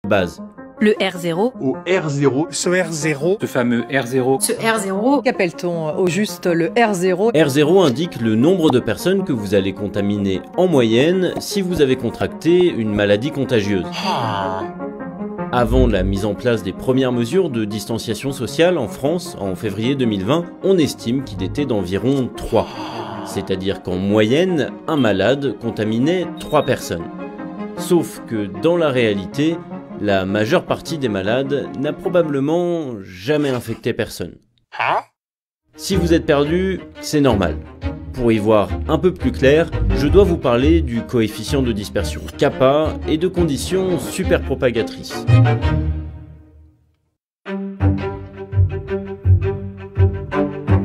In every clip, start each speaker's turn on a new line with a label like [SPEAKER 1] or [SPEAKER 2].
[SPEAKER 1] base.
[SPEAKER 2] Le R0.
[SPEAKER 3] Au R0.
[SPEAKER 4] Ce R0.
[SPEAKER 3] Ce fameux R0.
[SPEAKER 2] Ce R0.
[SPEAKER 4] Qu'appelle-t-on au juste le R0?
[SPEAKER 1] R0 indique le nombre de personnes que vous allez contaminer en moyenne si vous avez contracté une maladie contagieuse. Avant la mise en place des premières mesures de distanciation sociale en France en février 2020, on estime qu'il était d'environ 3. C'est-à-dire qu'en moyenne, un malade contaminait 3 personnes. Sauf que dans la réalité, la majeure partie des malades n'a probablement jamais infecté personne. Si vous êtes perdu, c'est normal. Pour y voir un peu plus clair, je dois vous parler du coefficient de dispersion kappa et de conditions superpropagatrices.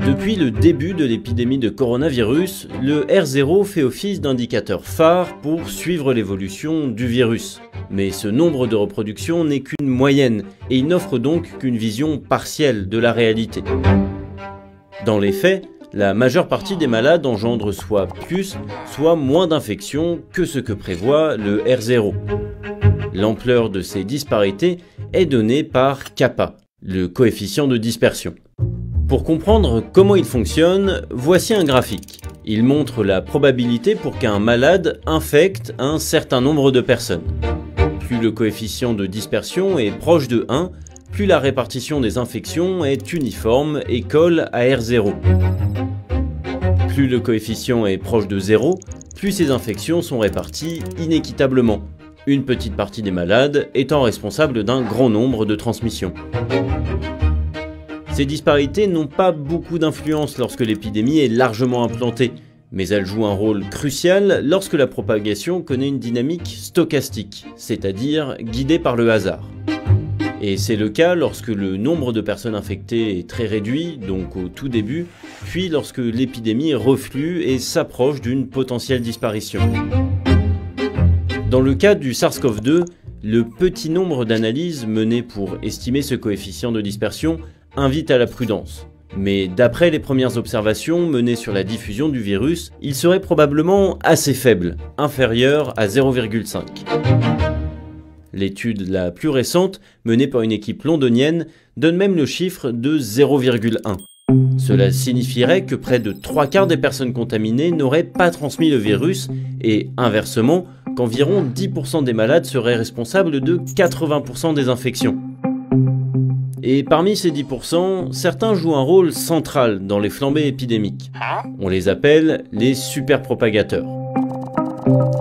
[SPEAKER 1] Depuis le début de l'épidémie de coronavirus, le R0 fait office d'indicateur phare pour suivre l'évolution du virus. Mais ce nombre de reproductions n'est qu'une moyenne et il n'offre donc qu'une vision partielle de la réalité. Dans les faits, la majeure partie des malades engendre soit plus, soit moins d'infections que ce que prévoit le R0. L'ampleur de ces disparités est donnée par kappa, le coefficient de dispersion. Pour comprendre comment il fonctionne, voici un graphique. Il montre la probabilité pour qu'un malade infecte un certain nombre de personnes. Plus le coefficient de dispersion est proche de 1, plus la répartition des infections est uniforme et colle à R0. Plus le coefficient est proche de 0, plus ces infections sont réparties inéquitablement, une petite partie des malades étant responsable d'un grand nombre de transmissions. Ces disparités n'ont pas beaucoup d'influence lorsque l'épidémie est largement implantée, mais elles jouent un rôle crucial lorsque la propagation connaît une dynamique stochastique, c'est-à-dire guidée par le hasard. Et c'est le cas lorsque le nombre de personnes infectées est très réduit, donc au tout début, puis lorsque l'épidémie reflue et s'approche d'une potentielle disparition. Dans le cas du SARS-CoV-2, le petit nombre d'analyses menées pour estimer ce coefficient de dispersion invite à la prudence. Mais d'après les premières observations menées sur la diffusion du virus, il serait probablement assez faible, inférieur à 0,5. L'étude la plus récente, menée par une équipe londonienne, donne même le chiffre de 0,1. Cela signifierait que près de 3/4 des personnes contaminées n'auraient pas transmis le virus et, inversement, qu'environ 10% des malades seraient responsables de 80% des infections. Et parmi ces 10%, certains jouent un rôle central dans les flambées épidémiques. On les appelle les superpropagateurs.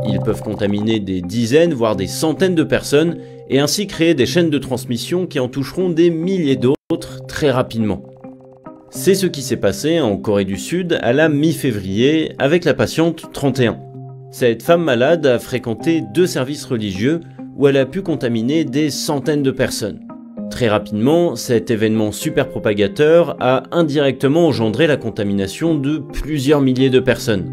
[SPEAKER 1] Ils peuvent contaminer des dizaines, voire des centaines de personnes, et ainsi créer des chaînes de transmission qui en toucheront des milliers d'autres très rapidement. C'est ce qui s'est passé en Corée du Sud à la mi-février avec la patiente 31. Cette femme malade a fréquenté 2 services religieux où elle a pu contaminer des centaines de personnes. Très rapidement, cet événement superpropagateur a indirectement engendré la contamination de plusieurs milliers de personnes.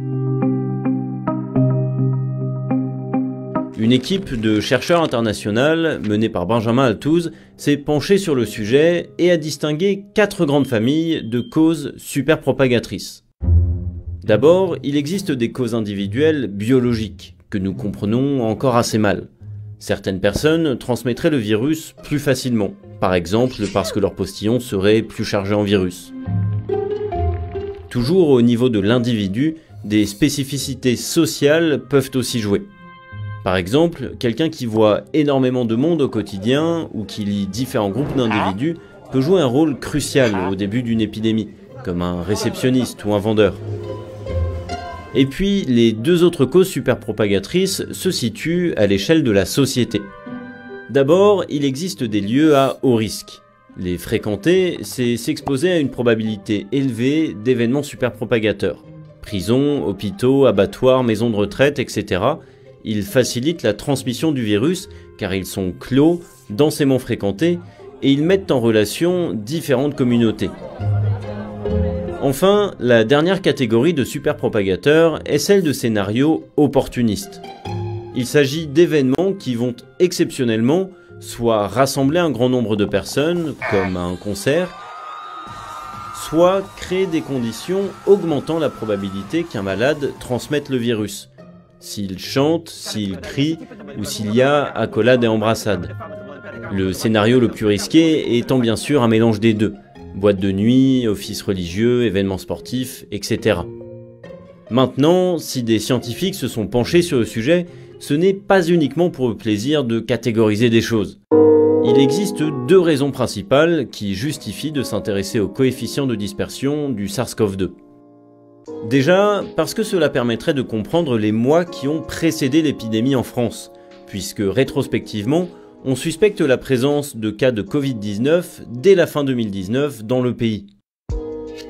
[SPEAKER 1] Une équipe de chercheurs internationaux, menée par Benjamin Althus, s'est penchée sur le sujet et a distingué 4 grandes familles de causes superpropagatrices. D'abord, il existe des causes individuelles biologiques, que nous comprenons encore assez mal. Certaines personnes transmettraient le virus plus facilement, par exemple parce que leur postillon serait plus chargé en virus. Toujours au niveau de l'individu, des spécificités sociales peuvent aussi jouer. Par exemple, quelqu'un qui voit énormément de monde au quotidien ou qui lit différents groupes d'individus peut jouer un rôle crucial au début d'une épidémie, comme un réceptionniste ou un vendeur. Et puis, les 2 autres causes superpropagatrices se situent à l'échelle de la société. D'abord, il existe des lieux à haut risque. Les fréquenter, c'est s'exposer à une probabilité élevée d'événements superpropagateurs. Prisons, hôpitaux, abattoirs, maisons de retraite, etc. Ils facilitent la transmission du virus car ils sont clos, densément fréquentés et ils mettent en relation différentes communautés. Enfin, la dernière catégorie de superpropagateurs est celle de scénarios opportunistes. Il s'agit d'événements qui vont exceptionnellement soit rassembler un grand nombre de personnes, comme à un concert, soit créer des conditions augmentant la probabilité qu'un malade transmette le virus, s'il chante, s'il crie ou s'il y a accolade et embrassade. Le scénario le plus risqué étant bien sûr un mélange des deux. Boîtes de nuit, offices religieux, événements sportifs, etc. Maintenant, si des scientifiques se sont penchés sur le sujet, ce n'est pas uniquement pour le plaisir de catégoriser des choses. Il existe deux raisons principales qui justifient de s'intéresser au coefficient de dispersion du SARS-CoV-2. Déjà, parce que cela permettrait de comprendre les mois qui ont précédé l'épidémie en France, puisque rétrospectivement, on suspecte la présence de cas de Covid-19 dès la fin 2019 dans le pays.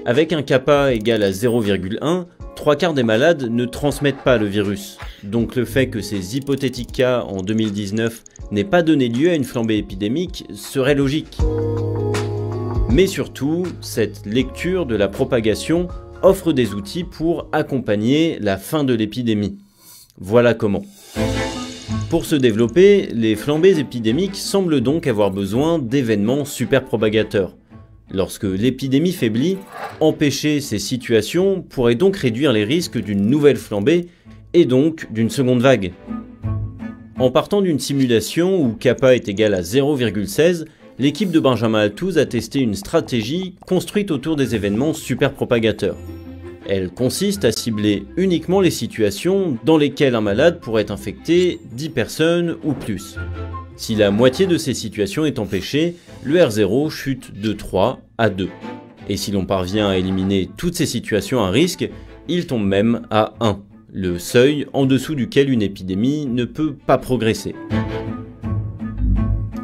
[SPEAKER 1] Avec un kappa égal à 0,1, 3/4 des malades ne transmettent pas le virus. Donc le fait que ces hypothétiques cas en 2019 n'aient pas donné lieu à une flambée épidémique serait logique. Mais surtout, cette lecture de la propagation offre des outils pour accompagner la fin de l'épidémie. Voilà comment. Pour se développer, les flambées épidémiques semblent donc avoir besoin d'événements superpropagateurs. Lorsque l'épidémie faiblit, empêcher ces situations pourrait donc réduire les risques d'une nouvelle flambée et donc d'une seconde vague. En partant d'une simulation où kappa est égal à 0,16, l'équipe de Benjamin Altouz a testé une stratégie construite autour des événements superpropagateurs. Elle consiste à cibler uniquement les situations dans lesquelles un malade pourrait infecter 10 personnes ou plus. Si la moitié de ces situations est empêchée, le R0 chute de 3 à 2. Et si l'on parvient à éliminer toutes ces situations à risque, il tombe même à 1, le seuil en dessous duquel une épidémie ne peut pas progresser.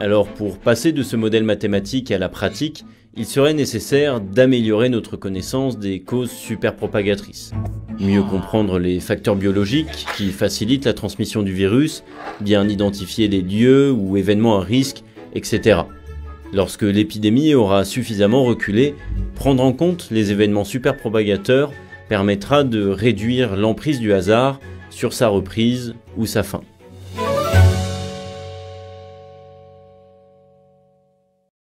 [SPEAKER 1] Alors pour passer de ce modèle mathématique à la pratique, il serait nécessaire d'améliorer notre connaissance des causes superpropagatrices. Mieux comprendre les facteurs biologiques qui facilitent la transmission du virus, bien identifier les lieux ou événements à risque, etc. Lorsque l'épidémie aura suffisamment reculé, prendre en compte les événements superpropagateurs permettra de réduire l'emprise du hasard sur sa reprise ou sa fin.